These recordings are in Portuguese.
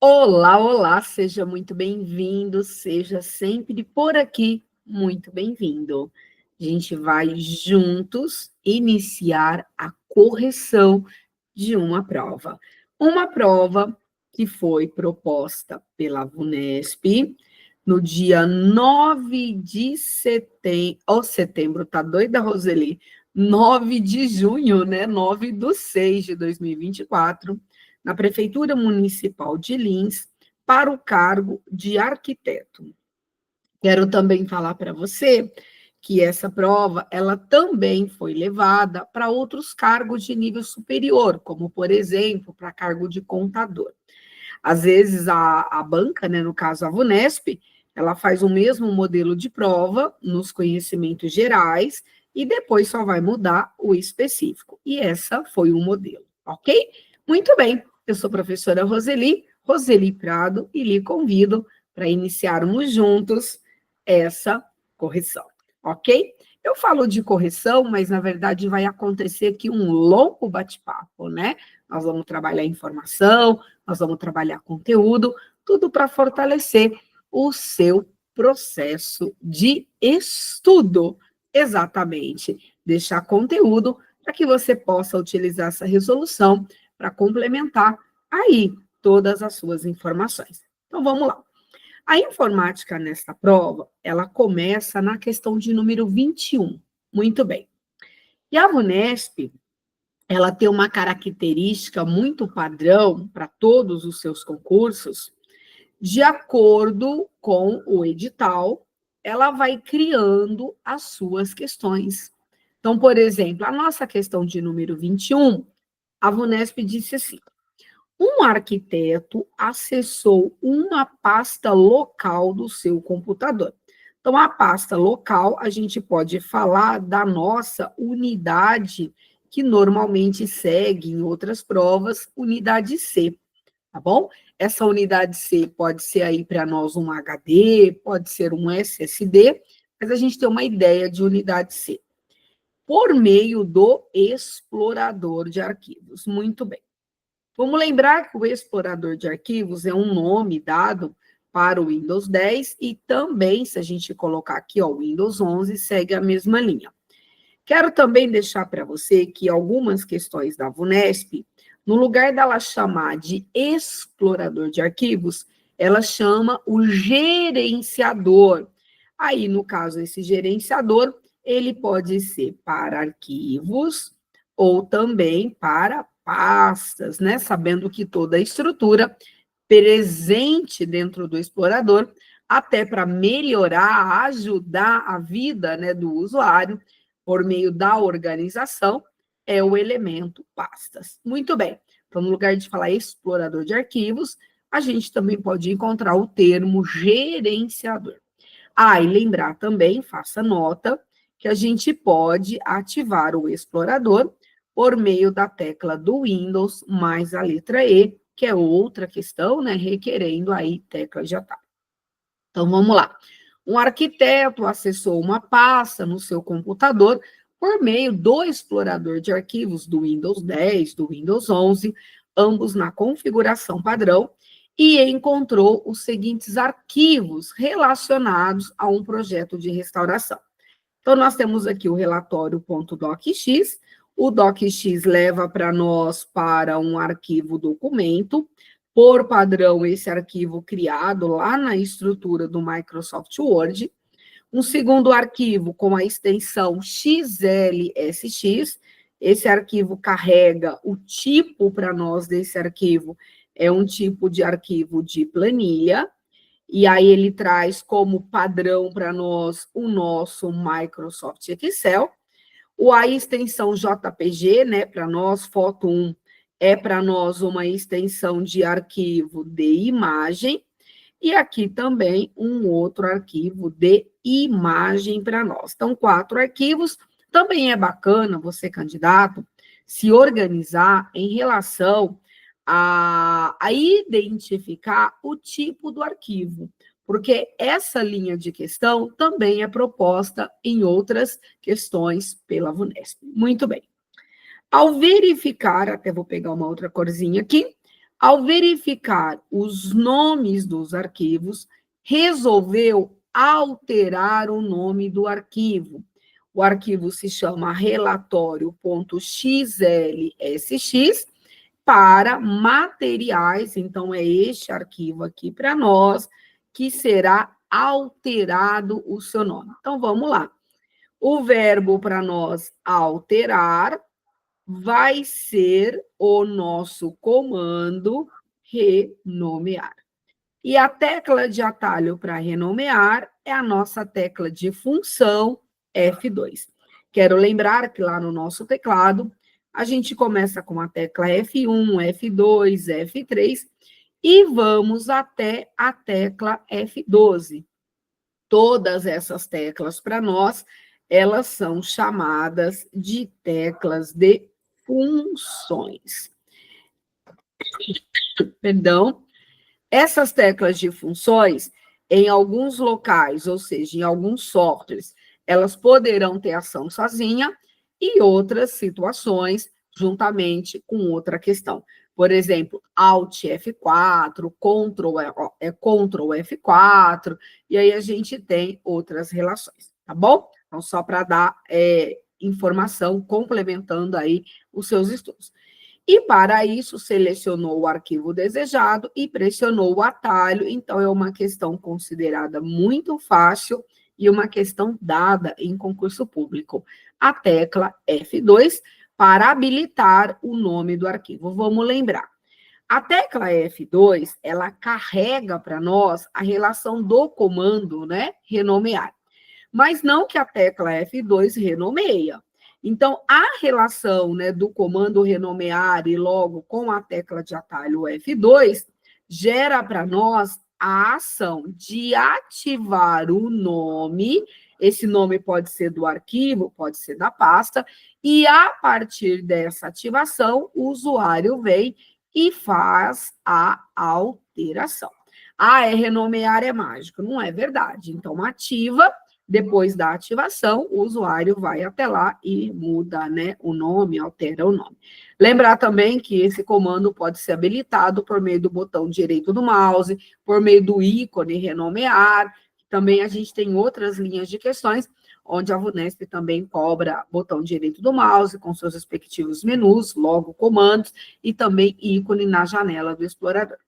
Olá, olá, seja muito bem-vindo, seja sempre por aqui muito bem-vindo. A gente vai juntos iniciar a correção de uma prova. Uma prova que foi proposta pela VUNESP no dia 9 de setembro, setembro, tá doida, Roseli? 9 de junho, né? 9/6 de 2024, na Prefeitura Municipal de Lins, para o cargo de arquiteto. Quero também falar para você que essa prova, ela também foi levada para outros cargos de nível superior, como, por exemplo, para cargo de contador. Às vezes, a banca, né, no caso a VUNESP, ela faz o mesmo modelo de prova nos conhecimentos gerais e depois só vai mudar o específico. E essa foi o modelo, ok? Muito bem, eu sou a professora Roseli Prado, e lhe convido para iniciarmos juntos essa correção, ok? Eu falo de correção, mas na verdade vai acontecer aqui um longo bate-papo, né? Nós vamos trabalhar informação, nós vamos trabalhar conteúdo, tudo para fortalecer o seu processo de estudo. Exatamente. Deixar conteúdo para que você possa utilizar essa resolução para complementar aí todas as suas informações. Então, vamos lá. A informática nesta prova, ela começa na questão de número 21. Muito bem. E a VUNESP, ela tem uma característica muito padrão para todos os seus concursos. De acordo com o edital, ela vai criando as suas questões. Então, por exemplo, a nossa questão de número 21, a VUNESP disse assim: um arquiteto acessou uma pasta local do seu computador. Então, a pasta local, a gente pode falar da nossa unidade, que normalmente segue em outras provas, unidade C, tá bom? Essa unidade C pode ser aí para nós um HD, pode ser um SSD, mas a gente tem uma ideia de unidade C. Por meio do explorador de arquivos. Muito bem. Vamos lembrar que o explorador de arquivos é um nome dado para o Windows 10 e também, se a gente colocar aqui, ó, o Windows 11 segue a mesma linha. Quero também deixar para você que algumas questões da VUNESP, no lugar dela chamar de explorador de arquivos, ela chama o gerenciador. Aí, no caso, esse gerenciador, ele pode ser para arquivos ou também para pastas, né? Sabendo que toda a estrutura presente dentro do explorador, até para melhorar, ajudar a vida, né, do usuário, por meio da organização, é o elemento pastas. Muito bem. Então, no lugar de falar explorador de arquivos, a gente também pode encontrar o termo gerenciador. Ah, e lembrar também, faça nota, que a gente pode ativar o explorador por meio da tecla do Windows mais a letra E, que é outra questão, né, requerendo aí tecla de atalho. Então, vamos lá. Um arquiteto acessou uma pasta no seu computador por meio do explorador de arquivos do Windows 10, do Windows 11, ambos na configuração padrão, e encontrou os seguintes arquivos relacionados a um projeto de restauração. Então, nós temos aqui o relatório .docx, o docx leva para nós para um arquivo documento, por padrão, esse arquivo criado lá na estrutura do Microsoft Word. Um segundo arquivo com a extensão XLSX. Esse arquivo carrega o tipo para nós desse arquivo, é um tipo de arquivo de planilha. E aí ele traz como padrão para nós o nosso Microsoft Excel. A extensão JPG, né, para nós, foto 1, é para nós uma extensão de arquivo de imagem, e aqui também um outro arquivo de imagem para nós. Então, 4 arquivos. Também é bacana você, candidato, se organizar em relação a identificar o tipo do arquivo, porque essa linha de questão também é proposta em outras questões pela VUNESP. Muito bem. Ao verificar, até vou pegar uma outra corzinha aqui, Ao verificar os nomes dos arquivos, resolveu alterar o nome do arquivo. O arquivo se chama relatório.xlsx para materiais, então é este arquivo aqui para nós, que será alterado o seu nome. Então, vamos lá. O verbo para nós alterar vai ser o nosso comando renomear. E a tecla de atalho para renomear é a nossa tecla de função F2. Quero lembrar que lá no nosso teclado, a gente começa com a tecla F1, F2, F3 e vamos até a tecla F12. Todas essas teclas para nós, elas são chamadas de teclas de funções. Perdão. Essas teclas de funções, em alguns locais, ou seja, em alguns softwares, elas poderão ter ação sozinha e outras situações juntamente com outra questão. Por exemplo, Alt F4, Ctrl F4, e aí a gente tem outras relações, tá bom? Então, só para dar informação, complementando aí os seus estudos. E, para isso, selecionou o arquivo desejado e pressionou o atalho. Então, é uma questão considerada muito fácil e uma questão dada em concurso público. A tecla F2 para habilitar o nome do arquivo. Vamos lembrar. A tecla F2, ela carrega para nós a relação do comando, né, renomear. Mas não que a tecla F2 renomeia. Então, a relação, né, do comando renomear e logo com a tecla de atalho F2 gera para nós a ação de ativar o nome. Esse nome pode ser do arquivo, pode ser da pasta, e a partir dessa ativação, o usuário vem e faz a alteração. Ah, renomear é mágico. Não é verdade. Então, ativa. Depois da ativação, o usuário vai até lá e muda, né, o nome, altera o nome. Lembrar também que esse comando pode ser habilitado por meio do botão direito do mouse, por meio do ícone renomear. Também a gente tem outras linhas de questões, onde a VUNESP também cobra botão direito do mouse, com seus respectivos menus, logo comandos, e também ícone na janela do explorador.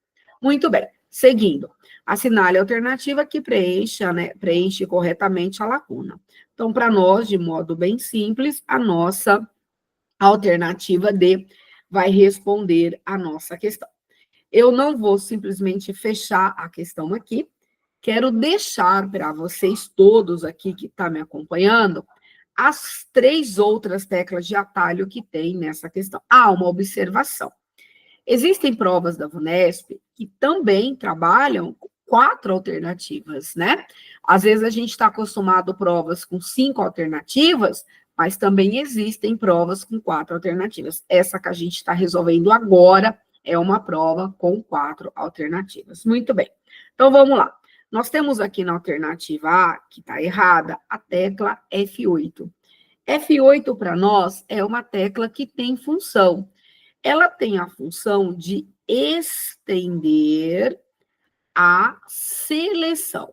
Muito bem, seguindo. Assinale a alternativa que preenche corretamente a lacuna. Então, para nós, de modo bem simples, a nossa alternativa D vai responder a nossa questão. Eu não vou simplesmente fechar a questão aqui, quero deixar para vocês todos aqui que estão me acompanhando as 3 outras teclas de atalho que tem nessa questão. Ah, uma observação. Existem provas da VUNESP que também trabalham com 4 alternativas, né? Às vezes a gente está acostumado a provas com 5 alternativas, mas também existem provas com 4 alternativas. Essa que a gente está resolvendo agora é uma prova com 4 alternativas. Muito bem. Então, vamos lá. Nós temos aqui na alternativa A, que está errada, a tecla F8. F8, para nós, é uma tecla que tem função. Ela tem a função de estender a seleção.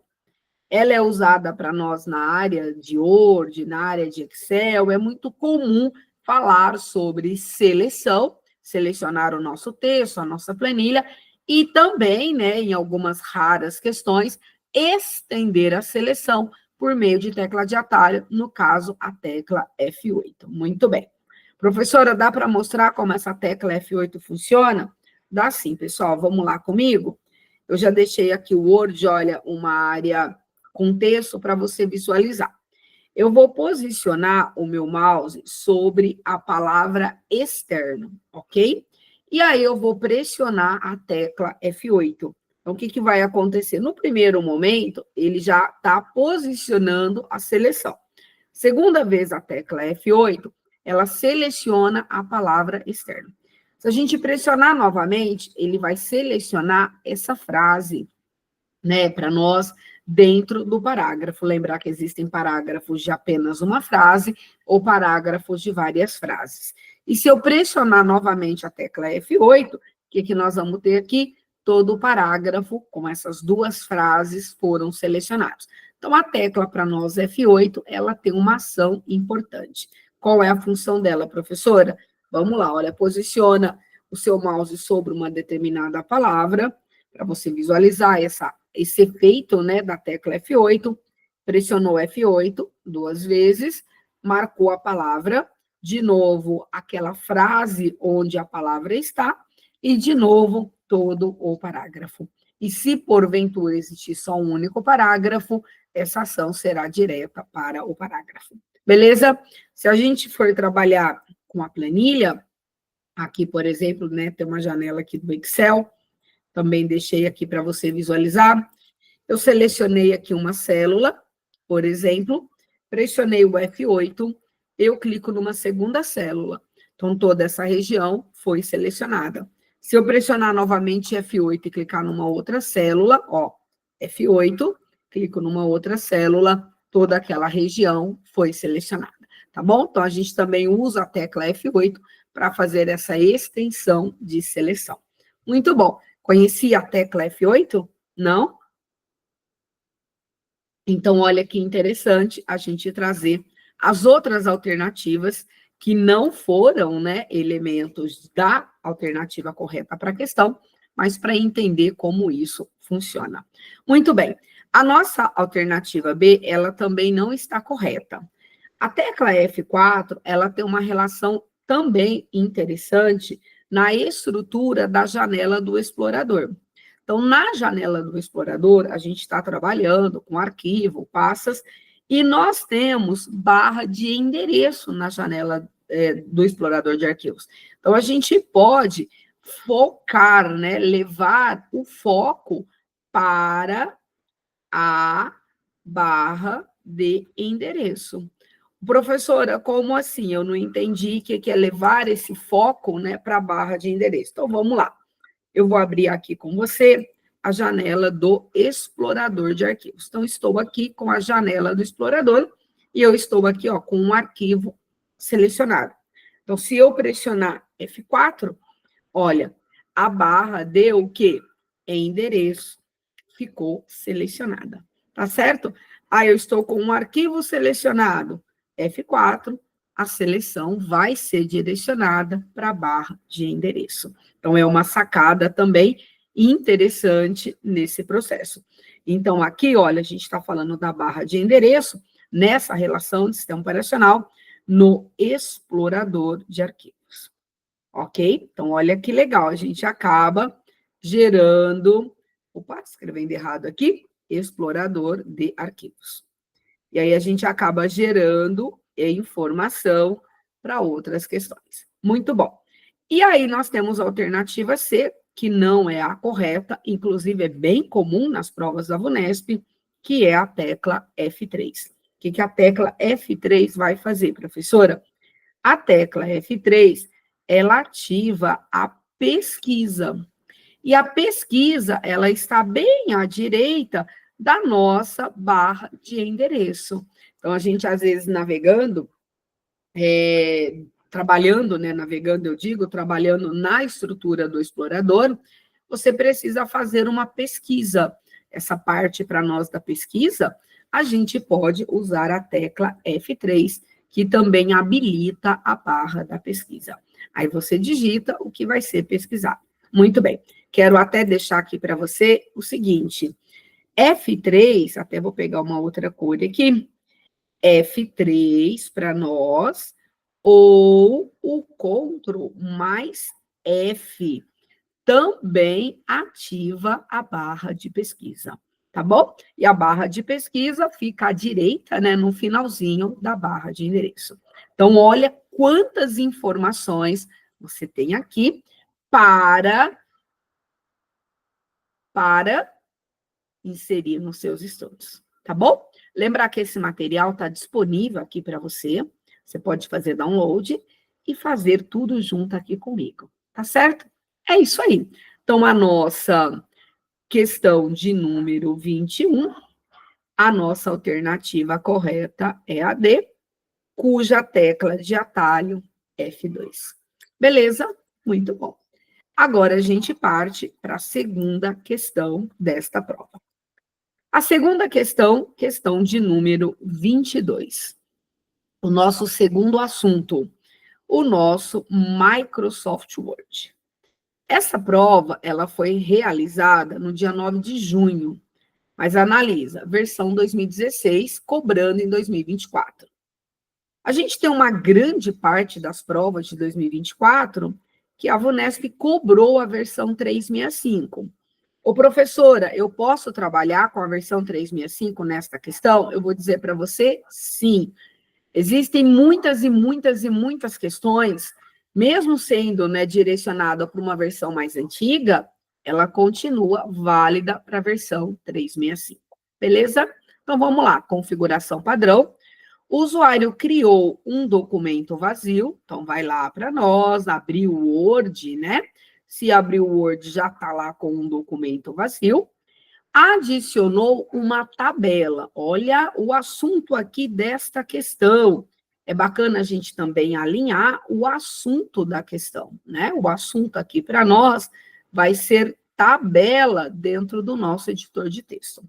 Ela é usada para nós na área de Word, na área de Excel. É muito comum falar sobre seleção, selecionar o nosso texto, a nossa planilha, e também, né, em algumas raras questões, estender a seleção por meio de tecla de atalho, no caso, a tecla F8. Muito bem. Professora, dá para mostrar como essa tecla F8 funciona? Dá sim, pessoal. Vamos lá comigo? Eu já deixei aqui o Word, olha, uma área com texto para você visualizar. Eu vou posicionar o meu mouse sobre a palavra externo, ok? E aí eu vou pressionar a tecla F8. Então, o que vai acontecer? No primeiro momento, ele já está posicionando a seleção. Segunda vez a tecla F8, ela seleciona a palavra externo. Se a gente pressionar novamente, ele vai selecionar essa frase, né, para nós, dentro do parágrafo. Lembrar que existem parágrafos de apenas uma frase ou parágrafos de várias frases. E se eu pressionar novamente a tecla F8, que nós vamos ter aqui? Todo o parágrafo, com essas duas frases, foram selecionados. Então, a tecla para nós F8, ela tem uma ação importante. Qual é a função dela, professora? Vamos lá, olha, posiciona o seu mouse sobre uma determinada palavra, para você visualizar esse efeito, né, da tecla F8, pressionou F8 duas vezes, marcou a palavra, de novo aquela frase onde a palavra está, e de novo todo o parágrafo. E se porventura existir só um único parágrafo, essa ação será direta para o parágrafo. Beleza? Se a gente for trabalhar com a planilha, aqui, por exemplo, né, tem uma janela aqui do Excel, também deixei aqui para você visualizar. Eu selecionei aqui uma célula, por exemplo, pressionei o F8, eu clico numa segunda célula. Então, toda essa região foi selecionada. Se eu pressionar novamente F8 e clicar numa outra célula, ó, F8, clico numa outra célula, toda aquela região foi selecionada, tá bom? Então, a gente também usa a tecla F8 para fazer essa extensão de seleção. Muito bom. Conhecia a tecla F8? Não? Então, olha que interessante a gente trazer as outras alternativas que não foram, né, elementos da alternativa correta para a questão, mas para entender como isso funciona. Muito bem. A nossa alternativa B, ela também não está correta. A tecla F4, ela tem uma relação também interessante na estrutura da janela do explorador. Então, na janela do explorador, a gente está trabalhando com arquivo, pastas, e nós temos barra de endereço na janela do explorador de arquivos. Então, a gente pode focar, né, levar o foco para a barra de endereço. Professora, como assim? Eu não entendi o que é levar esse foco, né, para a barra de endereço. Então, vamos lá. Eu vou abrir aqui com você a janela do explorador de arquivos. Então, estou aqui com a janela do explorador e eu estou aqui, ó, com um arquivo selecionado. Então, se eu pressionar F4, olha, a barra deu o quê? Endereço. Ficou selecionada. Tá certo? Aí eu estou com um arquivo selecionado, F4, a seleção vai ser direcionada para a barra de endereço. Então, é uma sacada também interessante nesse processo. Então, aqui, olha, a gente está falando da barra de endereço, nessa relação de sistema operacional, no explorador de arquivos. Ok? Então, olha que legal, a gente acaba gerando... Opa, escrevendo errado aqui, explorador de arquivos. E aí a gente acaba gerando informação para outras questões. Muito bom. E aí nós temos a alternativa C, que não é a correta, inclusive é bem comum nas provas da VUNESP, que é a tecla F3. O que a tecla F3 vai fazer, professora? A tecla F3, ela ativa a pesquisa. E a pesquisa, ela está bem à direita da nossa barra de endereço. Então, a gente, às vezes, navegando, trabalhando, né, navegando, eu digo, trabalhando na estrutura do explorador, você precisa fazer uma pesquisa. Essa parte, para nós, da pesquisa, a gente pode usar a tecla F3, que também habilita a barra da pesquisa. Aí você digita o que vai ser pesquisado. Muito bem. Quero até deixar aqui para você o seguinte, F3, até vou pegar uma outra cor aqui, F3 para nós, ou o Ctrl mais F, também ativa a barra de pesquisa, tá bom? E a barra de pesquisa fica à direita, né, no finalzinho da barra de endereço. Então, olha quantas informações você tem aqui para inserir nos seus estudos, tá bom? Lembrar que esse material está disponível aqui para você, você pode fazer download e fazer tudo junto aqui comigo, tá certo? É isso aí. Então, a nossa questão de número 21, a nossa alternativa correta é a D, cuja tecla de atalho F2. Beleza? Muito bom. Agora a gente parte para a segunda questão desta prova. A segunda questão, questão de número 22. O nosso segundo assunto, o nosso Microsoft Word. Essa prova, ela foi realizada no dia 9 de junho, mas analisa, versão 2016, cobrando em 2024. A gente tem uma grande parte das provas de 2024 que a VUNESP cobrou a versão 365. Ô, professora, eu posso trabalhar com a versão 365 nesta questão? Eu vou dizer para você, sim. Existem muitas e muitas e muitas questões, mesmo sendo, né, direcionada para uma versão mais antiga, ela continua válida para a versão 365. Beleza? Então, vamos lá. Configuração padrão. O usuário criou um documento vazio, então vai lá para nós, abriu o Word, né? Se abrir o Word, já está lá com um documento vazio. Adicionou uma tabela. Olha o assunto aqui desta questão. É bacana a gente também alinhar o assunto da questão, né? O assunto aqui para nós vai ser tabela dentro do nosso editor de texto.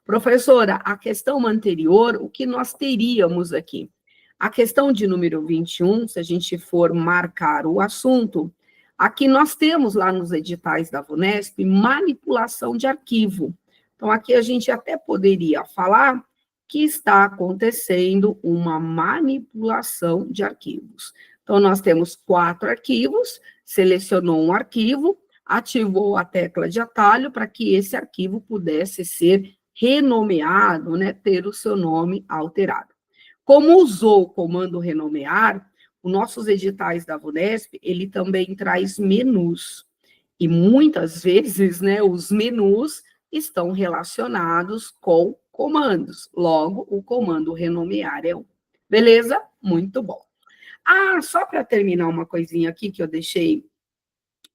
Professora, a questão anterior, o que nós teríamos aqui? A questão de número 21, se a gente for marcar o assunto, aqui nós temos lá nos editais da VUNESP manipulação de arquivo. Então, aqui a gente até poderia falar que está acontecendo uma manipulação de arquivos. Então, nós temos 4 arquivos, selecionou um arquivo, ativou a tecla de atalho para que esse arquivo pudesse ser renomeado, né, ter o seu nome alterado. Como usou o comando renomear, os nossos editais da VUNESP, ele também traz menus. E muitas vezes, né, os menus estão relacionados com comandos. Logo, o comando renomear é um. Beleza? Muito bom. Ah, só para terminar uma coisinha aqui que eu deixei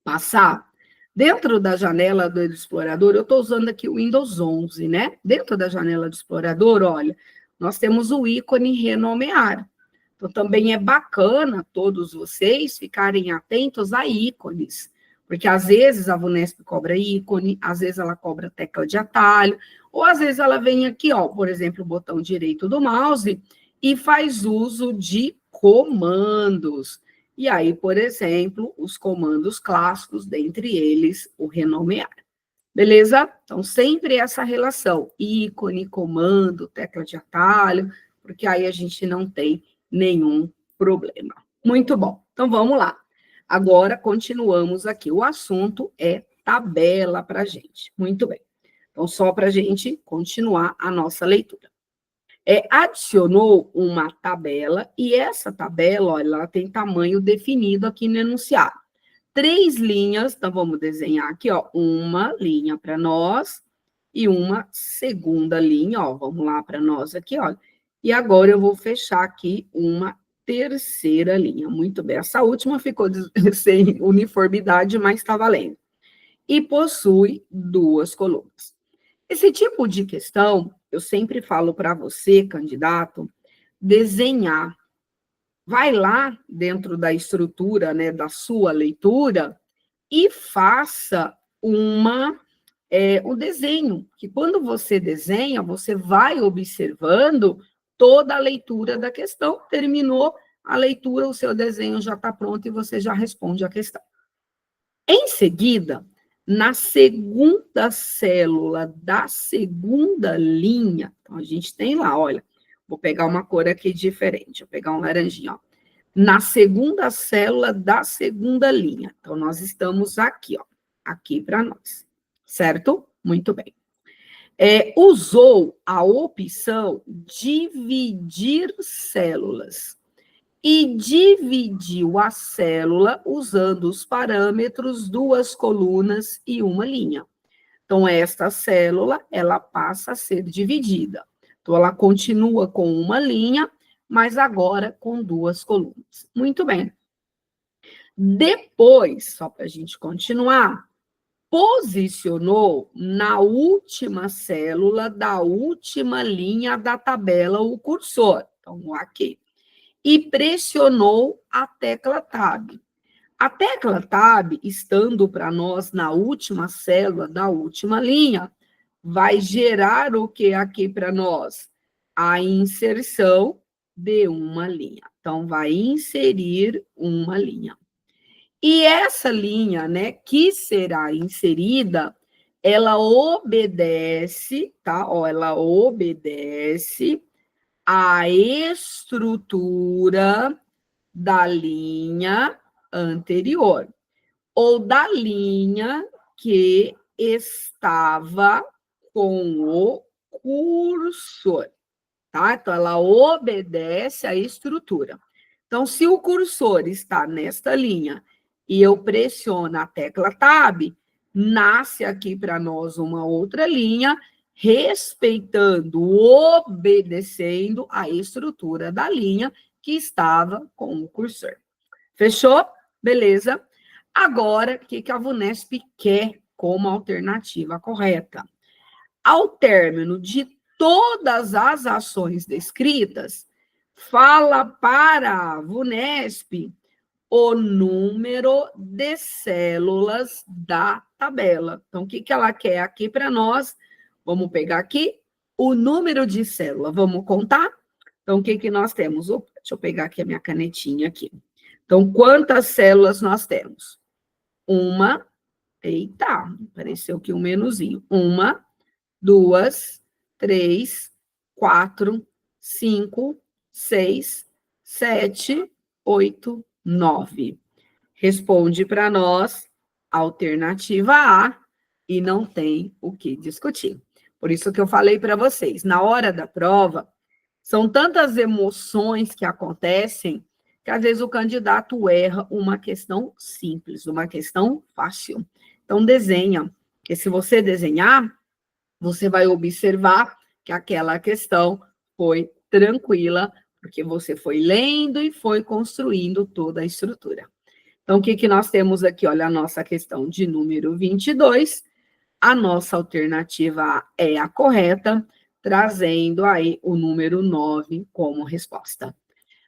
passar, dentro da janela do explorador, eu estou usando aqui o Windows 11, né? Dentro da janela do explorador, olha, nós temos o ícone renomear. Então, também é bacana todos vocês ficarem atentos a ícones, porque às vezes a VUNESP cobra ícone, às vezes ela cobra tecla de atalho, ou às vezes ela vem aqui, ó, por exemplo, o botão direito do mouse e faz uso de comandos. E aí, por exemplo, os comandos clássicos, dentre eles, o renomear. Beleza? Então, sempre essa relação, ícone, comando, tecla de atalho, porque aí a gente não tem nenhum problema. Muito bom. Então, vamos lá. Agora, continuamos aqui. O assunto é tabela para a gente. Muito bem. Então, só para a gente continuar a nossa leitura. Adicionou uma tabela, e essa tabela, olha, ela tem tamanho definido aqui no enunciado. 3 linhas, então vamos desenhar aqui, ó, uma linha para nós e uma segunda linha, ó, vamos lá para nós aqui, ó. E agora eu vou fechar aqui uma terceira linha. Muito bem, essa última ficou sem uniformidade, mas está valendo. E possui 2 colunas. Esse tipo de questão, eu sempre falo para você, candidato, desenhar. Vai lá dentro da estrutura, né, da sua leitura e faça um desenho, que quando você desenha, você vai observando toda a leitura da questão, terminou a leitura, o seu desenho já está pronto e você já responde a questão. Em seguida, na segunda célula da segunda linha, então a gente tem lá, olha, vou pegar uma cor aqui diferente, vou pegar um laranjinha, ó. Na segunda célula da segunda linha. Então, nós estamos aqui, ó, aqui para nós, certo? Muito bem. Usou a opção dividir células e dividiu a célula usando os parâmetros 2 colunas e uma linha. Então, esta célula, ela passa a ser dividida. Então, ela continua com uma linha, mas agora com 2 colunas. Muito bem. Depois, só para a gente continuar, posicionou na última célula da última linha da tabela o cursor. Então, aqui. E pressionou a tecla Tab. A tecla Tab, estando para nós na última célula da última linha, vai gerar o que aqui para nós? A inserção de uma linha. Então, vai inserir uma linha. E essa linha, né, que será inserida, ela obedece, tá? Ó, ela obedece à estrutura da linha anterior, ou da linha que estava com o cursor, tá? Então, ela obedece à estrutura. Então, se o cursor está nesta linha e eu pressiono a tecla Tab, nasce aqui para nós uma outra linha, respeitando, obedecendo a estrutura da linha que estava com o cursor. Fechou? Beleza. Agora, o que a VUNESP quer como alternativa correta? Ao término de todas as ações descritas, fala para a VUNESP o número de células da tabela. Então, o que ela quer aqui para nós? Vamos pegar aqui o número de célula. Vamos contar? Então, o que nós temos? Opa, deixa eu pegar aqui a minha canetinha aqui. Então, quantas células nós temos? Uma, eita, apareceu aqui um menuzinho. Uma, 2, 3, 4, 5, 6, 7, 8, 9. Responde para nós alternativa A e não tem o que discutir. Por isso que eu falei para vocês, na hora da prova, são tantas emoções que acontecem que às vezes o candidato erra uma questão simples, uma questão fácil. Então, desenha, porque se você desenhar, você vai observar que aquela questão foi tranquila, porque você foi lendo e foi construindo toda a estrutura. Então, o que nós temos aqui? Olha, a nossa questão de número 22, a nossa alternativa é a correta, trazendo aí o número 9 como resposta.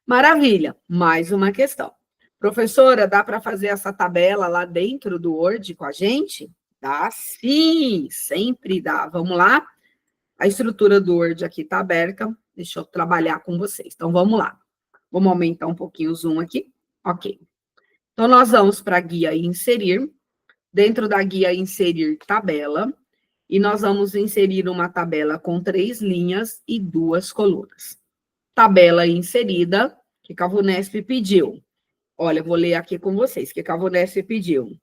Maravilha, mais uma questão. Professora, dá para fazer essa tabela lá dentro do Word com a gente? Dá sim, sempre dá. Vamos lá? A estrutura do Word aqui está aberta. Deixa eu trabalhar com vocês. Então, vamos lá. Vamos aumentar um pouquinho o zoom aqui. Ok. Então, nós vamos para a guia inserir. Dentro da guia inserir tabela. E nós vamos inserir uma tabela com 3 linhas e 2 colunas. Tabela inserida, que a VUNESP pediu. Olha, eu vou ler aqui com vocês, que a VUNESP pediu.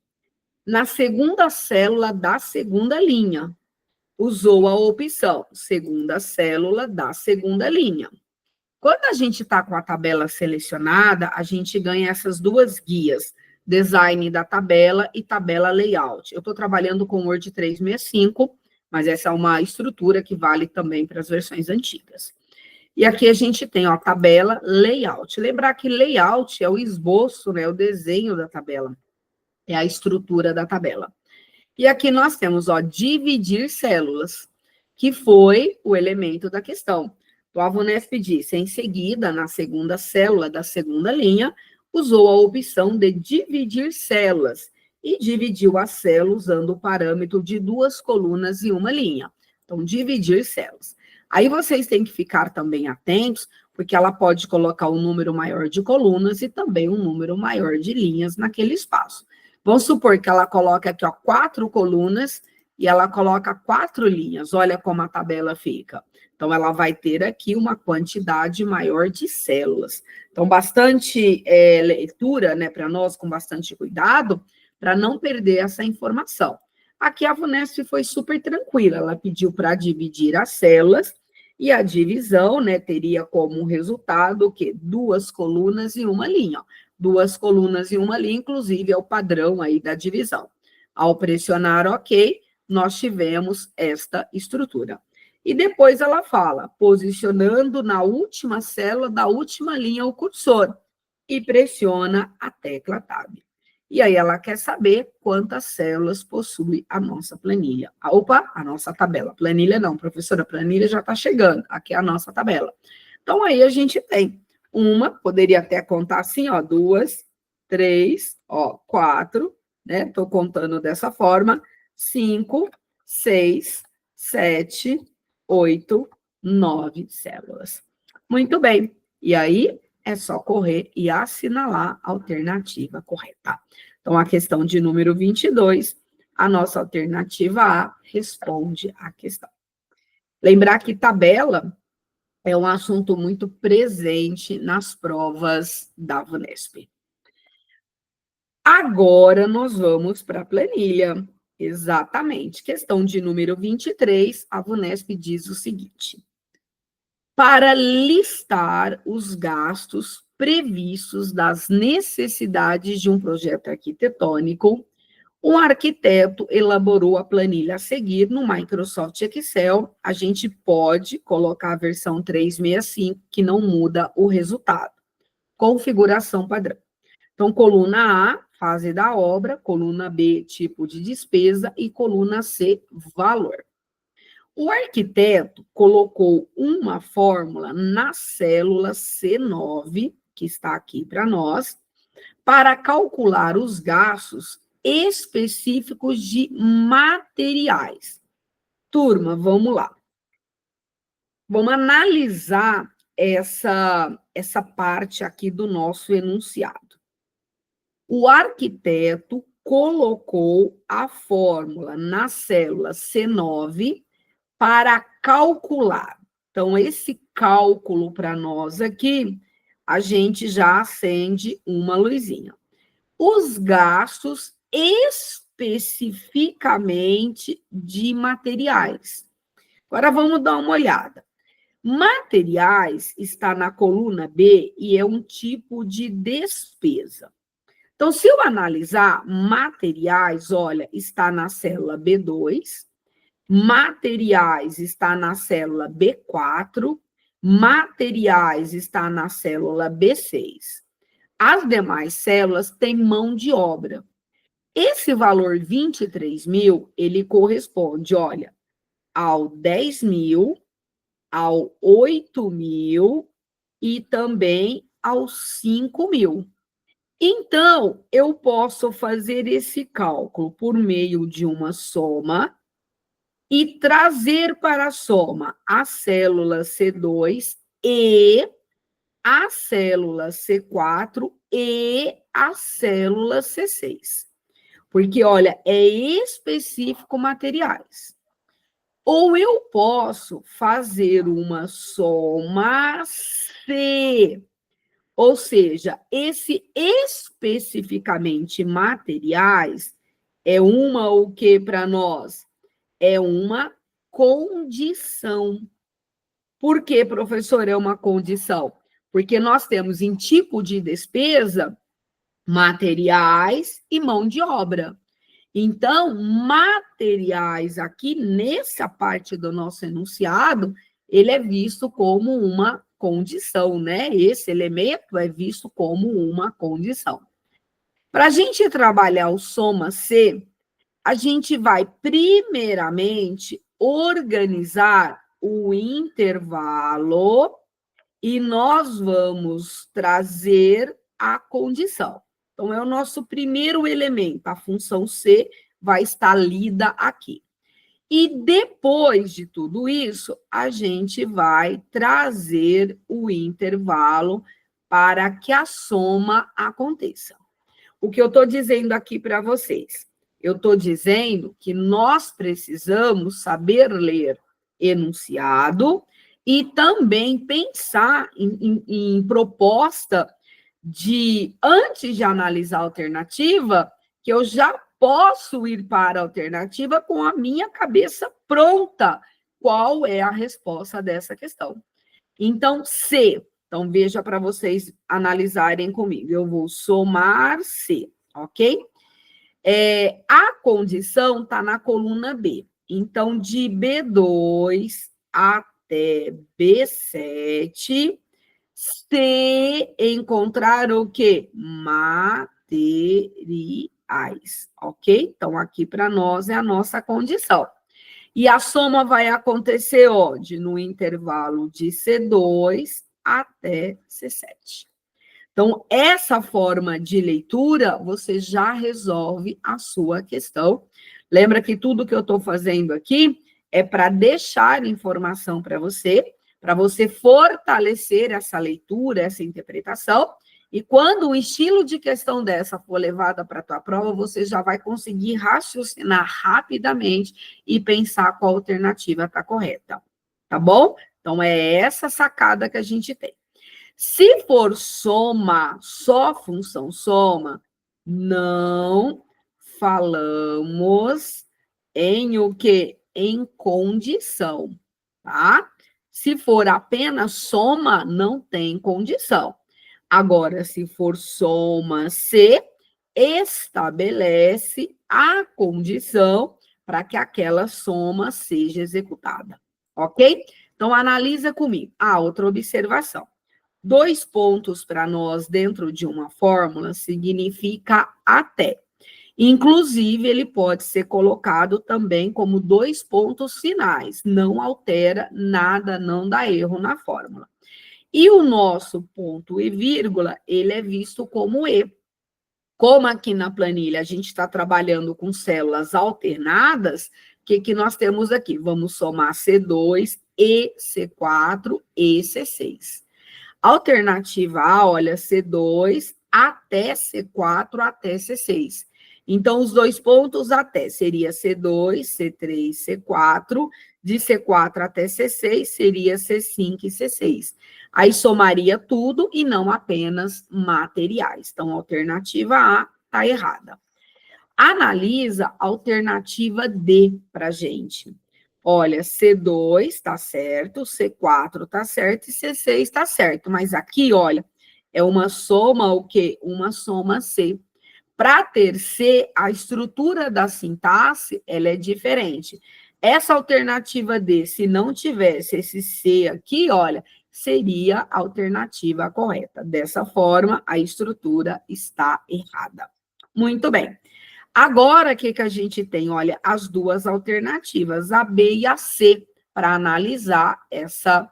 Na segunda célula da segunda linha, usou a opção segunda célula da segunda linha. Quando a gente está com a tabela selecionada, a gente ganha essas duas guias, design da tabela e tabela layout. Eu estou trabalhando com Word 365, mas essa é uma estrutura que vale também para as versões antigas. E aqui a gente tem, ó, tabela layout. Lembrar que layout é o esboço, né, o desenho da tabela. É a estrutura da tabela. E aqui nós temos, ó, dividir células, que foi o elemento da questão. Então, a VUNESP disse, em seguida, na segunda célula da segunda linha, usou a opção de dividir células e dividiu a célula usando o parâmetro de 2 colunas e 1 linha. Então, dividir células. Aí vocês têm que ficar também atentos, porque ela pode colocar um número maior de colunas e também um número maior de linhas naquele espaço. Vamos supor que ela coloca aqui, ó, 4 colunas e ela coloca 4 linhas. Olha como a tabela fica. Então, ela vai ter aqui uma quantidade maior de células. Então, bastante leitura, né, para nós, com bastante cuidado, para não perder essa informação. Aqui a VUNESP foi super tranquila. Ela pediu para dividir as células e a divisão, né, teria como resultado o quê? 2 colunas e 1 linha. Ó. 2 colunas e 1 linha, inclusive, é o padrão aí da divisão. Ao pressionar OK, nós tivemos esta estrutura. E depois ela fala, posicionando na última célula da última linha o cursor e pressiona a tecla Tab. E aí ela quer saber quantas células possui a nossa planilha. Opa, a nossa tabela. Planilha não, professora, a planilha já está chegando. Aqui é a nossa tabela. Então, aí a gente tem uma, poderia até contar assim, ó, 2, 3, ó, 4, né? Estou contando dessa forma. 5, 6, 7, 8, 9 células. Muito bem. E aí, é só correr e assinalar a alternativa correta. Então, a questão de número 22, a nossa alternativa A responde à questão. Lembrar que tabela é um assunto muito presente nas provas da VUNESP. Agora, nós vamos para a planilha. Exatamente. Questão de número 23, a VUNESP diz o seguinte: para listar os gastos previstos das necessidades de um projeto arquitetônico, um arquiteto elaborou a planilha a seguir no Microsoft Excel. A gente pode colocar a versão 365, que não muda o resultado. Configuração padrão. Então, coluna A, fase da obra, coluna B, tipo de despesa, e coluna C, valor. O arquiteto colocou uma fórmula na célula C9, que está aqui para nós, para calcular os gastos específicos de materiais. Turma, vamos lá. Vamos analisar essa parte aqui do nosso enunciado. O arquiteto colocou a fórmula na célula C9 para calcular. Então, esse cálculo para nós aqui, a gente já acende uma luzinha. Os gastos especificamente de materiais. Agora vamos dar uma olhada. Materiais está na coluna B e é um tipo de despesa. Então, se eu analisar materiais, olha, está na célula B2, materiais está na célula B4, materiais está na célula B6. As demais células têm mão de obra. Esse valor 23 mil, ele corresponde, olha, ao 10 mil, ao 8 mil e também aos 5 mil. Então, eu posso fazer esse cálculo por meio de uma soma e trazer para a soma a célula C2 e a célula C4 e a célula C6. Porque, olha, é específico materiais. Ou eu posso fazer uma soma C, ou seja, esse especificamente materiais é uma o que para nós? É uma condição. Por que, professor, é uma condição? Porque nós temos em tipo de despesa materiais e mão de obra. Então, materiais aqui, nessa parte do nosso enunciado, ele é visto como uma condição, né? Esse elemento é visto como uma condição. Para a gente trabalhar o soma C, a gente vai, primeiramente, organizar o intervalo e nós vamos trazer a condição. Então, é o nosso primeiro elemento, a função C vai estar lida aqui. E depois de tudo isso, a gente vai trazer o intervalo para que a soma aconteça. O que eu estou dizendo aqui para vocês? Eu estou dizendo que nós precisamos saber ler enunciado e também pensar em proposta de, antes de analisar a alternativa, que eu já posso ir para a alternativa com a minha cabeça pronta. Qual é a resposta dessa questão? Então, C. Então, veja para vocês analisarem comigo. Eu vou somar C, ok? A condição está na coluna B. Então, de B2 até B7, se encontrar o quê? Materiais, ok? Então, aqui para nós é a nossa condição. E a soma vai acontecer onde? No intervalo de C2 até C7. Então, essa forma de leitura, você já resolve a sua questão. Lembra que tudo que eu estou fazendo aqui é para deixar informação para você fortalecer essa leitura, essa interpretação, e quando o estilo de questão dessa for levada para a tua prova, você já vai conseguir raciocinar rapidamente e pensar qual alternativa está correta, tá bom? Então, é essa sacada que a gente tem. Se for soma, só função soma, não falamos em o quê? Em condição, tá? Se for apenas soma, não tem condição. Agora, se for soma C, estabelece a condição para que aquela soma seja executada, ok? Então, analisa comigo. Outra observação. 2 pontos para nós dentro de uma fórmula significa até. Inclusive, ele pode ser colocado também como 2 pontos finais. Não altera nada, não dá erro na fórmula. E o nosso ponto e vírgula, ele é visto como E. Como aqui na planilha a gente está trabalhando com células alternadas, o que nós temos aqui? Vamos somar C2, e C4 e C6. Alternativa A, olha, C2 até C4 até C6. Então, os 2 pontos até seria C2, C3, C4. De C4 até C6 seria C5 e C6. Aí somaria tudo e não apenas materiais. Então, a alternativa A está errada. Analisa a alternativa D para a gente. Olha, C2 está certo, C4 está certo e C6 está certo. Mas aqui, olha, é uma soma o quê? Uma soma C. Para ter C, a estrutura da sintaxe, ela é diferente. Essa alternativa D, se não tivesse esse C aqui, olha, seria a alternativa correta. Dessa forma, a estrutura está errada. Muito bem. Agora, o que a gente tem? Olha, as duas alternativas, a B e a C, para analisar essa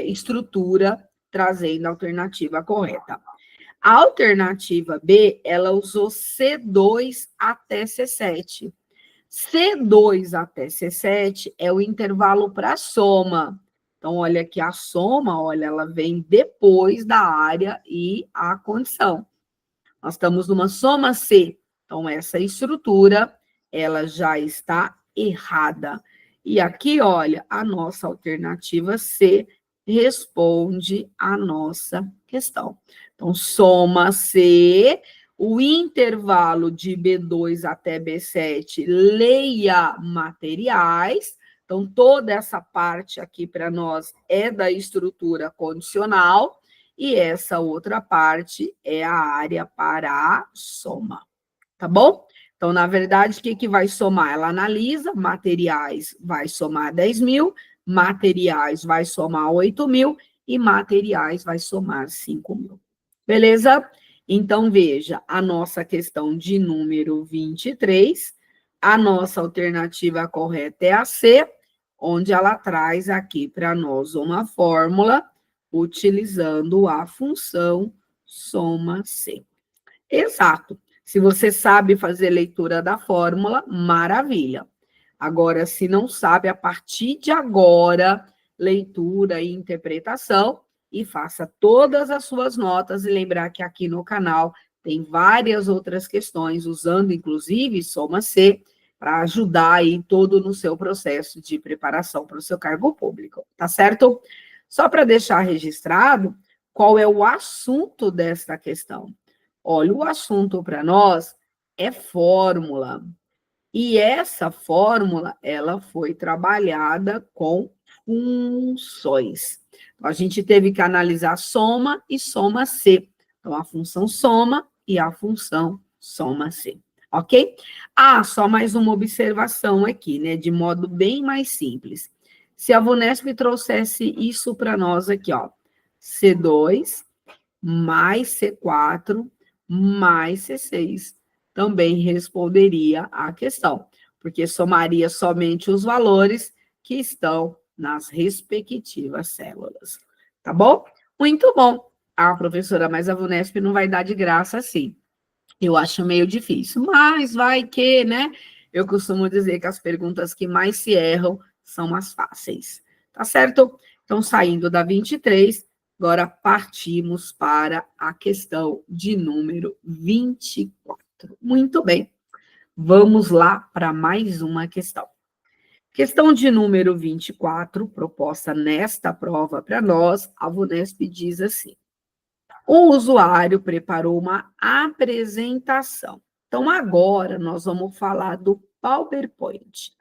estrutura, trazendo a alternativa correta. A alternativa B, ela usou C2 até C7. C2 até C7 é o intervalo para soma. Então, olha aqui, a soma, olha, ela vem depois da área e a condição. Nós estamos numa soma C. Então, essa estrutura, ela já está errada. E aqui, olha, a nossa alternativa C responde à nossa questão. Então, soma C, o intervalo de B2 até B7, leia materiais. Então, toda essa parte aqui para nós é da estrutura condicional. E essa outra parte é a área para a soma, tá bom? Então, na verdade, o que vai somar? Ela analisa, materiais vai somar 10.000, materiais vai somar 8.000 e materiais vai somar 5.000. Beleza? Então, veja, a nossa questão de número 23, a nossa alternativa correta é a C, onde ela traz aqui para nós uma fórmula utilizando a função soma-C. Exato. Se você sabe fazer leitura da fórmula, maravilha. Agora, se não sabe, a partir de agora, leitura e interpretação, e faça todas as suas notas, e lembrar que aqui no canal tem várias outras questões, usando inclusive soma-C, para ajudar aí todo no seu processo de preparação para o seu cargo público, tá certo? Só para deixar registrado, qual é o assunto desta questão? Olha, o assunto para nós é fórmula. E essa fórmula, ela foi trabalhada com funções. Então, a gente teve que analisar soma e soma-C. Então, a função soma e a função soma-C. Ok? Só mais uma observação aqui, né? De modo bem mais simples. Se a Vunesp trouxesse isso para nós aqui, ó, C2 mais C4 mais C6, também responderia à questão, porque somaria somente os valores que estão nas respectivas células. Tá bom? Muito bom. Ah, professora, mas a VUNESP não vai dar de graça assim. Eu acho meio difícil, mas vai que, né? Eu costumo dizer que as perguntas que mais se erram são as fáceis. Tá certo? Então, saindo da 23, agora partimos para a questão de número 24. Muito bem. Vamos lá para mais uma questão. Questão de número 24, proposta nesta prova para nós, a VUNESP diz assim: o usuário preparou uma apresentação. Então, agora nós vamos falar do PowerPoint.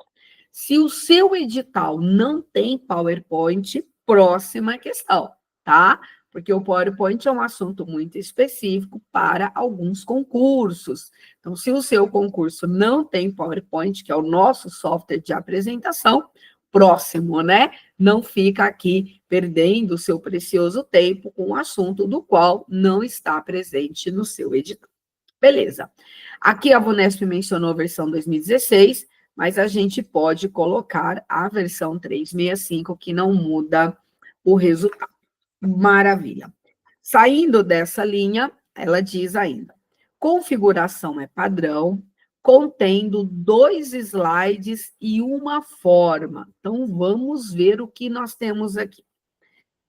Se o seu edital não tem PowerPoint, próxima questão, tá? Porque o PowerPoint é um assunto muito específico para alguns concursos. Então, se o seu concurso não tem PowerPoint, que é o nosso software de apresentação, próximo, né? Não fica aqui perdendo o seu precioso tempo com um assunto do qual não está presente no seu edital. Beleza. Aqui a VUNESP mencionou a versão 2016, mas a gente pode colocar a versão 365, que não muda o resultado. Maravilha. Saindo dessa linha, ela diz ainda: configuração é padrão, contendo 2 slides e uma forma. Então, vamos ver o que nós temos aqui.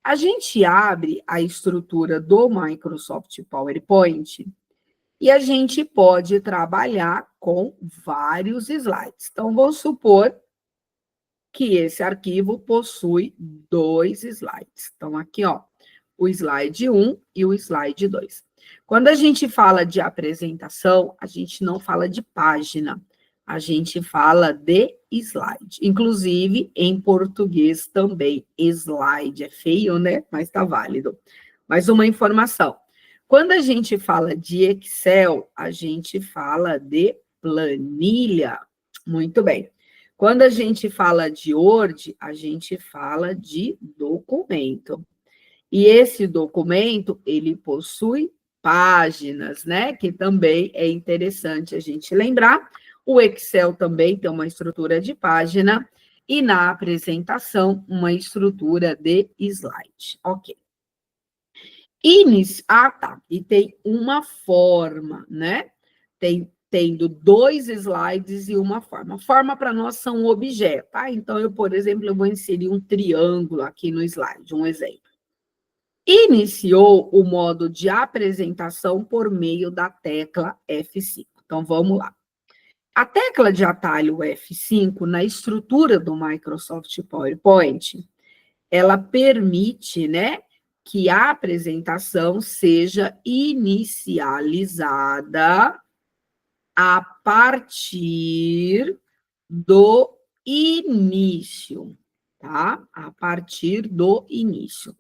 A gente abre a estrutura do Microsoft PowerPoint e a gente pode trabalhar com vários slides. Então, vamos supor que esse arquivo possui 2 slides. Então, aqui, ó, o slide 1 e o slide 2. Quando a gente fala de apresentação, a gente não fala de página, a gente fala de slide. Inclusive, em português também, slide é feio, né? Mas tá válido. Mais uma informação. Quando a gente fala de Excel, a gente fala de planilha. Muito bem. Quando a gente fala de Word, a gente fala de documento. E esse documento, ele possui páginas, né? Que também é interessante a gente lembrar. O Excel também tem uma estrutura de página e na apresentação, uma estrutura de slide. Ok. Tá. E tem uma forma, né? Tendo 2 slides e uma forma. Forma para nós são um objeto, tá? Então, eu, por exemplo, eu vou inserir um triângulo aqui no slide, um exemplo. Iniciou o modo de apresentação por meio da tecla F5. Então, vamos lá. A tecla de atalho F5, na estrutura do Microsoft PowerPoint, ela permite, né, que a apresentação seja inicializada a partir do início, tá? A partir do início.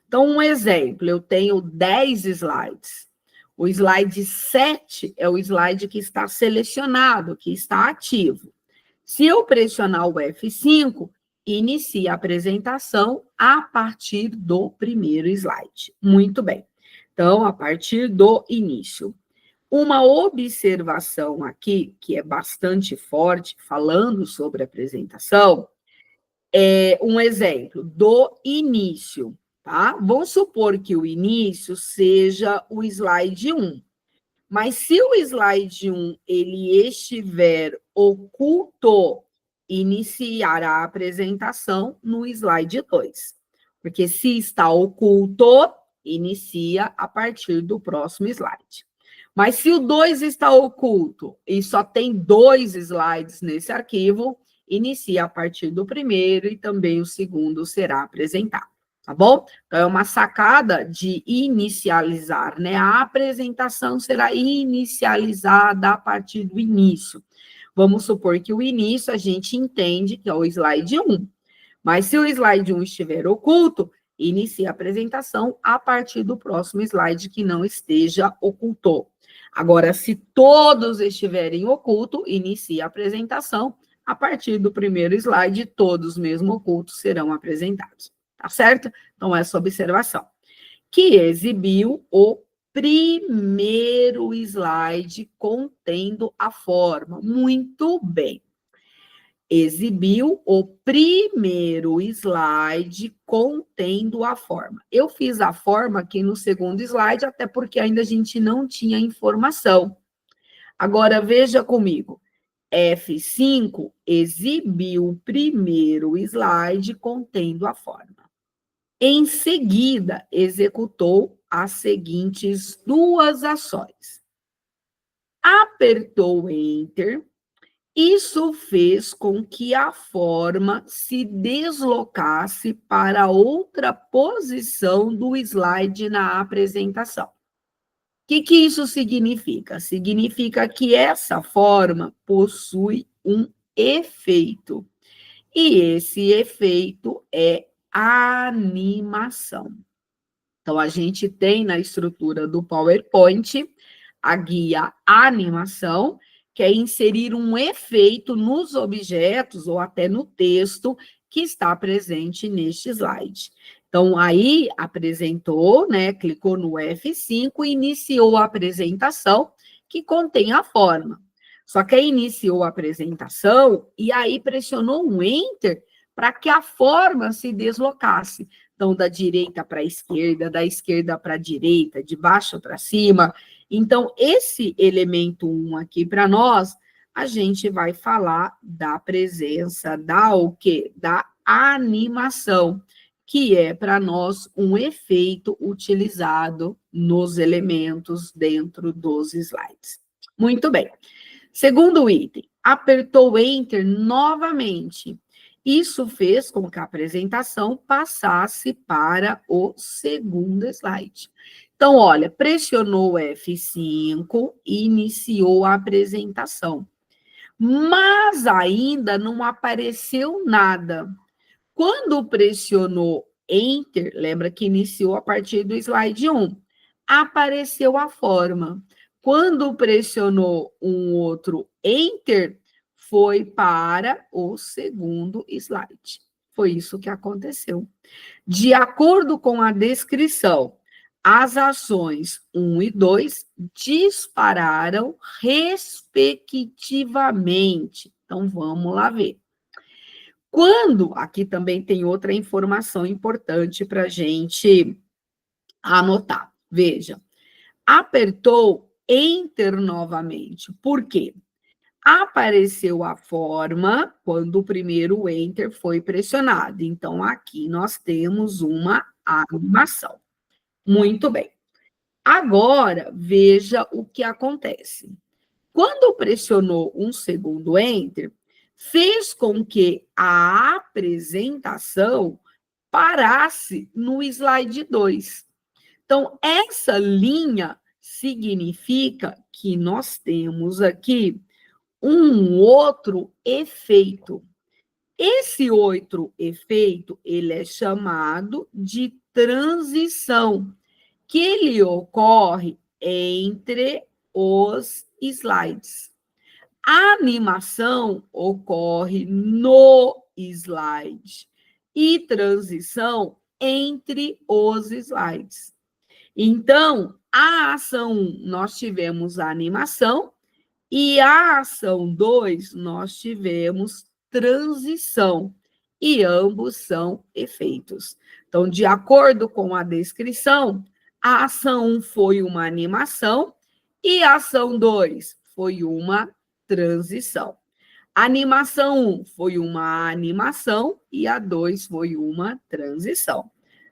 Então, um exemplo, eu tenho 10 slides. O slide 7 é o slide que está selecionado, que está ativo. Se eu pressionar o F5, inicia a apresentação a partir do primeiro slide. Muito bem. Então, a partir do início. Uma observação aqui, que é bastante forte, falando sobre apresentação, é um exemplo do início, tá? Vamos supor que o início seja o slide 1. Mas se o slide 1 ele estiver oculto, iniciará a apresentação no slide 2. Porque se está oculto, inicia a partir do próximo slide. Mas se o 2 está oculto e só tem 2 slides nesse arquivo, inicia a partir do primeiro e também o segundo será apresentado. Tá bom? Então, é uma sacada de inicializar, né? A apresentação será inicializada a partir do início. Vamos supor que o início a gente entende que é o slide 1. Mas se o slide 1 estiver oculto, inicia a apresentação a partir do próximo slide que não esteja oculto. Agora, se todos estiverem oculto, inicia a apresentação a partir do primeiro slide, todos mesmo ocultos serão apresentados. Tá certo? Então, essa observação. Que exibiu o primeiro slide contendo a forma. Muito bem. exibiu o primeiro slide contendo a forma. Eu fiz a forma aqui no segundo slide, até porque ainda a gente não tinha informação. Agora, veja comigo. F5 exibiu o primeiro slide contendo a forma. Em seguida, executou as seguintes duas ações. Apertou Enter. Isso fez com que a forma se deslocasse para outra posição do slide na apresentação. O que isso significa? Significa que essa forma possui um efeito. E esse efeito é animação. Então, a gente tem na estrutura do PowerPoint a guia animação, que é inserir um efeito nos objetos ou até no texto que está presente neste slide. Então, aí apresentou, né, clicou no F5 e iniciou a apresentação que contém a forma. Só que aí iniciou a apresentação e aí pressionou um Enter para que a forma se deslocasse. Então, da direita para a esquerda, da esquerda para a direita, de baixo para cima. Então, esse elemento 1 aqui para nós, a gente vai falar da presença da o quê? Da animação, que é para nós um efeito utilizado nos elementos dentro dos slides. Muito bem. Segundo item, apertou Enter novamente. Isso fez com que a apresentação passasse para o segundo slide. Então, olha, pressionou o F5, iniciou a apresentação. Mas ainda não apareceu nada. Quando pressionou Enter, lembra que iniciou a partir do slide 1, apareceu a forma. Quando pressionou um outro Enter, foi para o segundo slide. Foi isso que aconteceu. De acordo com a descrição, as ações 1 e 2 dispararam respectivamente. Então, vamos lá ver. Quando, aqui também tem outra informação importante para a gente anotar. Veja, apertou Enter novamente. Por quê? Apareceu a forma quando o primeiro Enter foi pressionado. Então, aqui nós temos uma animação. Muito bem. Agora, veja o que acontece. Quando pressionou um segundo Enter, fez com que a apresentação parasse no slide 2. Então, essa linha significa que nós temos aqui um outro efeito. Esse outro efeito, ele é chamado de transição, que ele ocorre entre os slides. A animação ocorre no slide e transição entre os slides. Então, a ação 1, nós tivemos a animação, e a ação 2, nós tivemos transição, e ambos são efeitos. Então, de acordo com a descrição, a ação 1 foi uma animação, e a ação 2 foi uma transição. A animação 1 foi uma animação, e a 2 foi uma transição.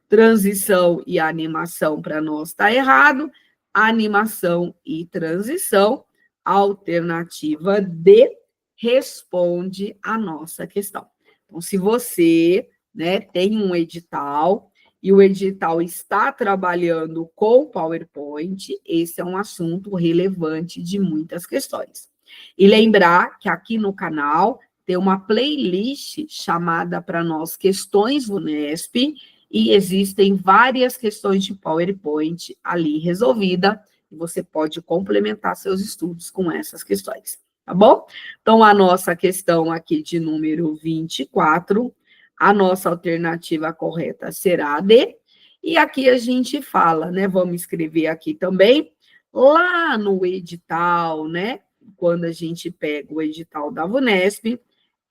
Transição e animação para nós está errado, animação e transição. Alternativa D responde a nossa questão. Então, se você, né, tem um edital e o edital está trabalhando com PowerPoint, esse é um assunto relevante de muitas questões. E lembrar que aqui no canal tem uma playlist chamada para nós Questões VUNESP, e existem várias questões de PowerPoint ali resolvida, e você pode complementar seus estudos com essas questões, tá bom? Então, a nossa questão aqui de número 24, a nossa alternativa correta será a D, e aqui a gente fala, né, vamos escrever aqui também, lá no edital, né, quando a gente pega o edital da VUNESP,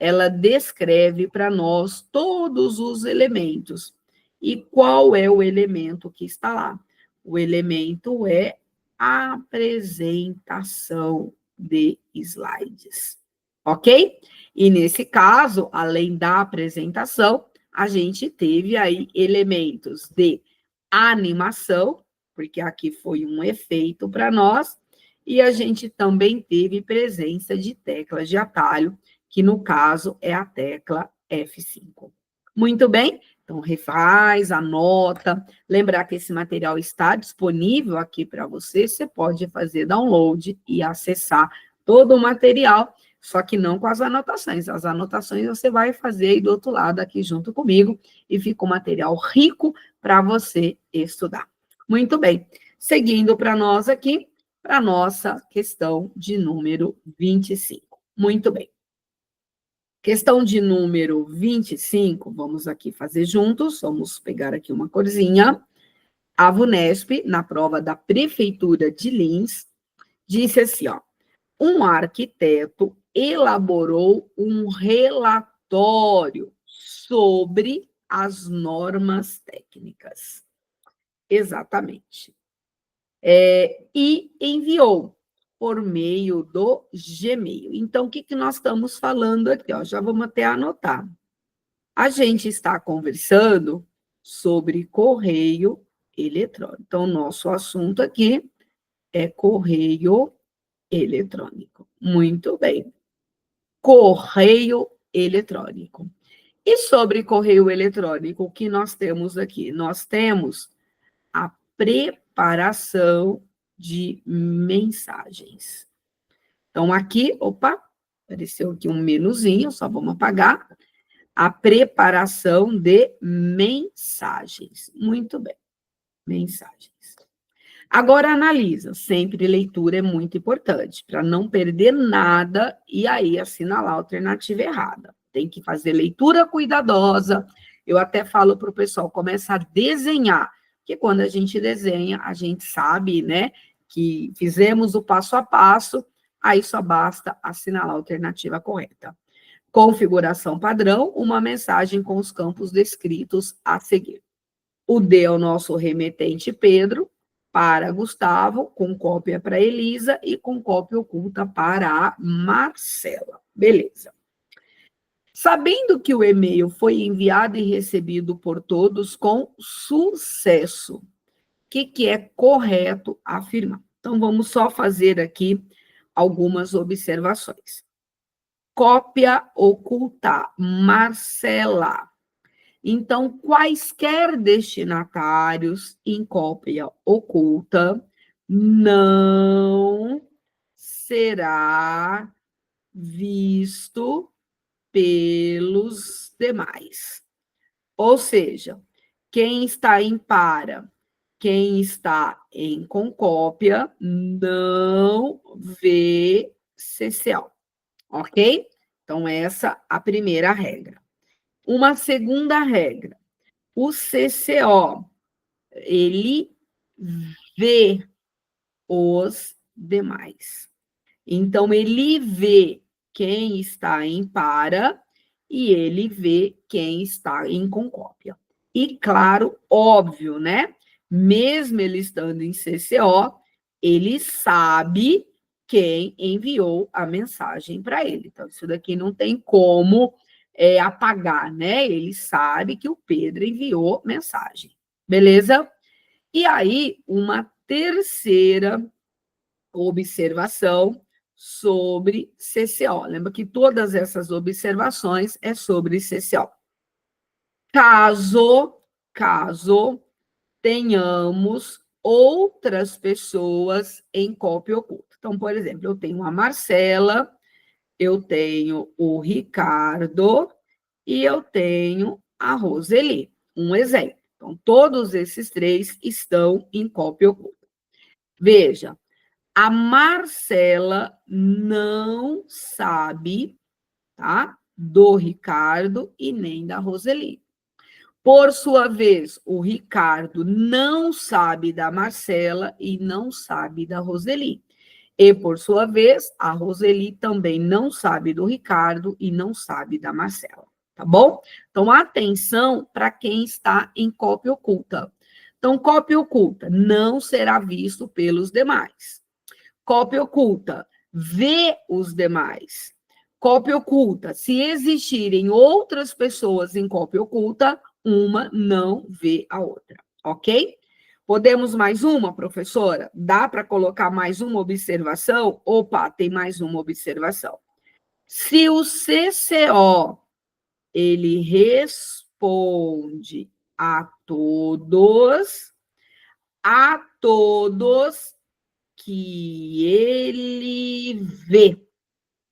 ela descreve para nós todos os elementos. E qual é o elemento que está lá? O elemento é apresentação de slides, ok? E nesse caso, além da apresentação, a gente teve aí elementos de animação, porque aqui foi um efeito para nós, e a gente também teve presença de teclas de atalho, que no caso é a tecla F5. Muito bem? Então, refaz, anota. Lembrar que esse material está disponível aqui para você. Você pode fazer download e acessar todo o material, só que não com as anotações. As anotações você vai fazer aí do outro lado, aqui junto comigo, e fica um material rico para você estudar. Muito bem. Seguindo para nós aqui, para a nossa questão de número 25. Muito bem. Questão de número 25, vamos aqui fazer juntos, vamos pegar aqui uma corzinha. A VUNESP, na prova da Prefeitura de Lins, disse assim, ó, um arquiteto elaborou um relatório sobre as normas técnicas. Exatamente. E enviou por meio do Gmail. Então, o que nós estamos falando aqui? Ó, já vamos até anotar. A gente está conversando sobre correio eletrônico. Então, nosso assunto aqui é correio eletrônico. Muito bem. Correio eletrônico. E sobre correio eletrônico, o que nós temos aqui? Nós temos a preparação de mensagens. Então, aqui, opa, apareceu aqui um menuzinho, só vamos apagar. A preparação de mensagens. Muito bem, mensagens. Agora, analisa. Sempre leitura é muito importante, para não perder nada e aí assinalar a alternativa errada. Tem que fazer leitura cuidadosa. Eu até falo para o pessoal, começa a desenhar, porque quando a gente desenha, a gente sabe, né, que fizemos o passo a passo, aí só basta assinalar a alternativa correta. Configuração padrão, uma mensagem com os campos descritos a seguir. O D é o nosso remetente Pedro, para Gustavo, com cópia para Elisa e com cópia oculta para a Marcela. Beleza. Sabendo que o e-mail foi enviado e recebido por todos com sucesso, o que é correto afirmar? Então, vamos só fazer aqui algumas observações. Cópia oculta, Marcela. Então, quaisquer destinatários em cópia oculta não será visto pelos demais. Ou seja, quem está em para, quem está em concópia, não vê CCO. Ok? Então, essa é a primeira regra. Uma segunda regra, o CCO, ele vê os demais. Então, ele vê quem está em para e ele vê quem está em concópia. E, claro, óbvio, né? Mesmo ele estando em CCO, ele sabe quem enviou a mensagem para ele. Então, isso daqui não tem como apagar, né? Ele sabe que o Pedro enviou mensagem. Beleza? E aí, uma terceira observação sobre CCO. Lembra que todas essas observações é sobre CCO. Caso tenhamos outras pessoas em cópia oculta. Então, por exemplo, eu tenho a Marcela, eu tenho o Ricardo e eu tenho a Roseli. Um exemplo. Então, todos esses três estão em cópia oculta. Veja, a Marcela não sabe, tá, do Ricardo e nem da Roseli. Por sua vez, o Ricardo não sabe da Marcela e não sabe da Roseli. E, por sua vez, a Roseli também não sabe do Ricardo e não sabe da Marcela, tá bom? Então, atenção para quem está em cópia oculta. Então, cópia oculta não será visto pelos demais. Cópia oculta, vê os demais. Cópia oculta, se existirem outras pessoas em cópia oculta, uma não vê a outra, ok? Podemos mais uma, professora? Dá para colocar mais uma observação? Opa, tem mais uma observação. Se o CCO, ele responde a todos que ele vê,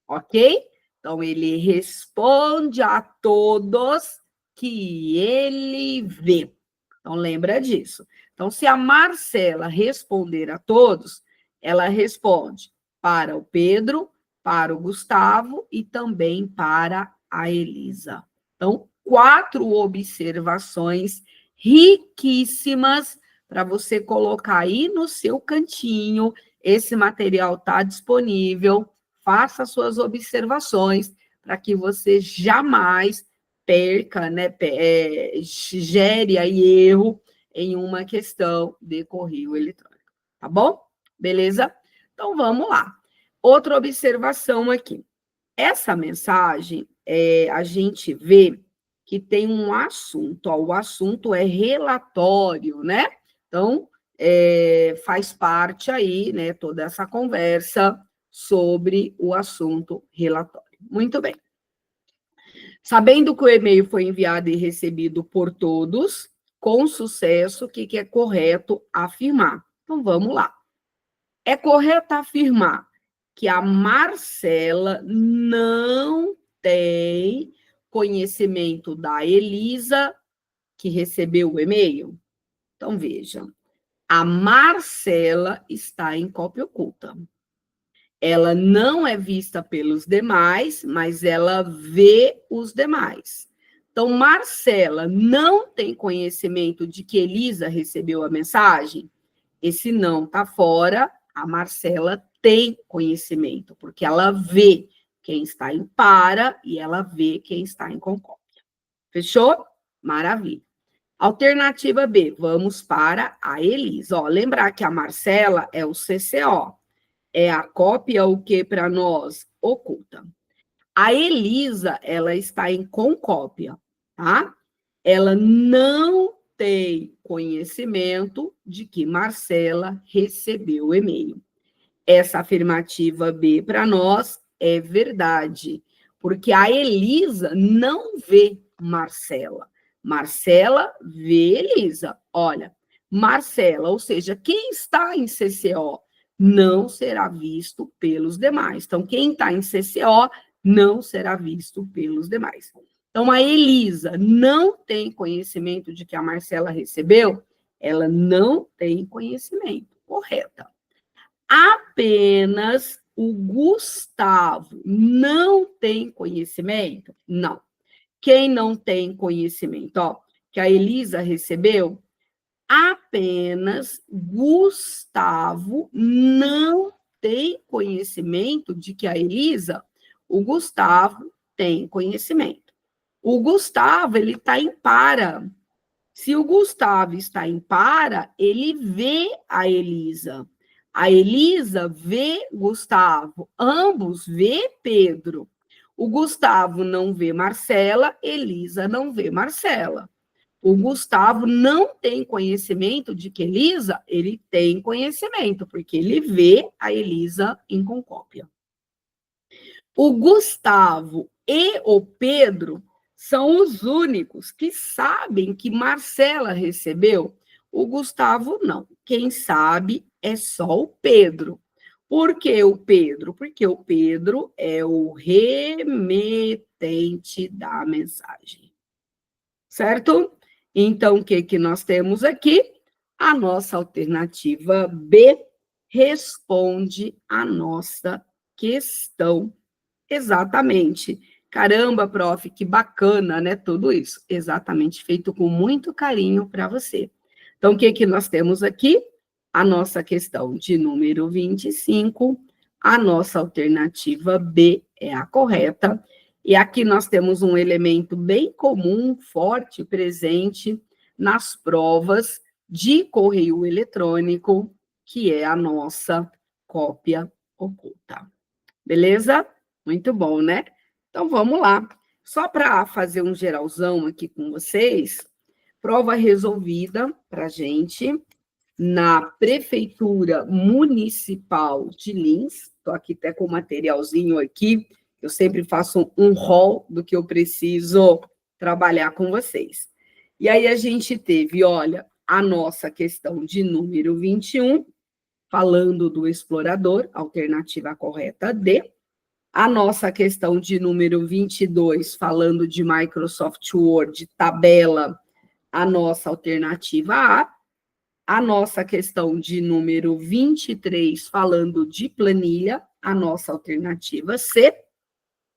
ok? Então, ele responde a todos que ele vê. Então, lembra disso. Então, se a Marcela responder a todos, ela responde para o Pedro, para o Gustavo e também para a Elisa. Então, 4 observações riquíssimas para você colocar aí no seu cantinho. Esse material está disponível. Faça suas observações para que você jamais perca, né, gere aí erro em uma questão de correio eletrônico, tá bom? Beleza? Então, vamos lá. Outra observação aqui. Essa mensagem, a gente vê que tem um assunto, ó, o assunto é relatório, né? Então, faz parte aí, né, toda essa conversa sobre o assunto relatório. Muito bem. Sabendo que o e-mail foi enviado e recebido por todos, com sucesso, o que é correto afirmar? Então, vamos lá. É correto afirmar que a Marcela não tem conhecimento da Elisa, que recebeu o e-mail? Então, vejam. A Marcela está em cópia oculta. Ela não é vista pelos demais, mas ela vê os demais. Então, Marcela não tem conhecimento de que Elisa recebeu a mensagem? Esse não está fora, a Marcela tem conhecimento, porque ela vê quem está em para e ela vê quem está em concórdia. Fechou? Maravilha. Alternativa B, vamos para a Elisa. Ó, lembrar que a Marcela é o CCO. É a cópia o que para nós? Oculta. A Elisa, ela está em concópia, tá? Ela não tem conhecimento de que Marcela recebeu o e-mail. Essa afirmativa B para nós é verdade, porque a Elisa não vê Marcela. Marcela vê Elisa. Olha, Marcela, ou seja, quem está em CCO não será visto pelos demais. Então, quem está em CCO não será visto pelos demais. Então, a Elisa não tem conhecimento de que a Marcela recebeu? Ela não tem conhecimento. Correta. Apenas o Gustavo não tem conhecimento? Não. Quem não tem conhecimento? Ó, que a Elisa recebeu? Apenas Gustavo não tem conhecimento de que a Elisa, o Gustavo tem conhecimento. O Gustavo, ele está em para. Se o Gustavo está em para, ele vê a Elisa. A Elisa vê Gustavo. Ambos vê Pedro. O Gustavo não vê Marcela, Elisa não vê Marcela. O Gustavo não tem conhecimento de que Elisa, ele tem conhecimento, porque ele vê a Elisa em concópia. O Gustavo e o Pedro são os únicos que sabem que Marcela recebeu. O Gustavo não. Quem sabe é só o Pedro. Por que o Pedro? Porque o Pedro é o remetente da mensagem. Certo? Então, o que nós temos aqui? A nossa alternativa B responde a nossa questão. Exatamente. Caramba, prof, que bacana, né? Tudo isso. Exatamente, feito com muito carinho para você. Então, o que nós temos aqui? A nossa questão de número 25, A nossa alternativa B é a correta. E aqui nós temos um elemento bem comum, forte, presente nas provas de correio eletrônico, que é a nossa cópia oculta. Beleza? Muito bom, né? Então vamos lá. Só para fazer um geralzão aqui com vocês, prova resolvida para a gente na Prefeitura Municipal de Lins. Estou aqui até com o materialzinho aqui. Eu sempre faço um rol do que eu preciso trabalhar com vocês. E aí a gente teve, olha, a nossa questão de número 21, falando do explorador, alternativa correta D. A nossa questão de número 22, falando de Microsoft Word, tabela, a nossa alternativa A. A nossa questão de número 23, falando de planilha, a nossa alternativa C.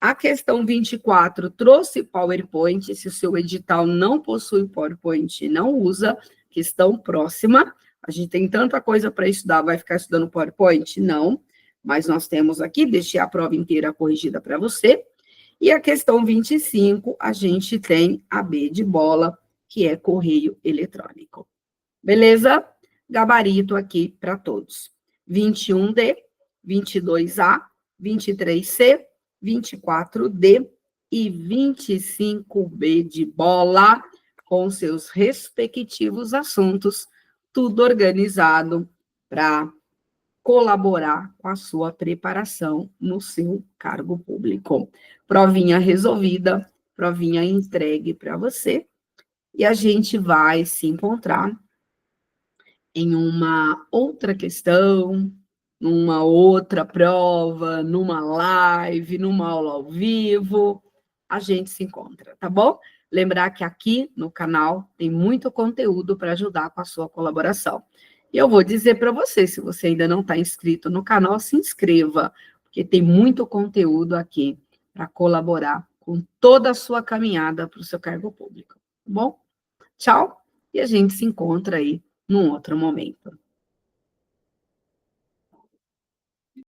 A questão 24 trouxe PowerPoint. Se o seu edital não possui PowerPoint, não usa. Questão próxima. A gente tem tanta coisa para estudar, vai ficar estudando PowerPoint? Não. Mas nós temos aqui, deixei a prova inteira corrigida para você. E a questão 25, a gente tem a B de bola, que é correio eletrônico. Beleza? Gabarito aqui para todos. 21D, 22A, 23C, 24D e 25B de bola, com seus respectivos assuntos, tudo organizado para colaborar com a sua preparação no seu cargo público. Provinha resolvida, provinha entregue para você, e a gente vai se encontrar em uma outra questão, numa outra prova, numa live, numa aula ao vivo, a gente se encontra, tá bom? Lembrar que aqui no canal tem muito conteúdo para ajudar com a sua colaboração. E eu vou dizer para você, se você ainda não está inscrito no canal, se inscreva, porque tem muito conteúdo aqui para colaborar com toda a sua caminhada para o seu cargo público, tá bom? Tchau, e a gente se encontra aí num outro momento.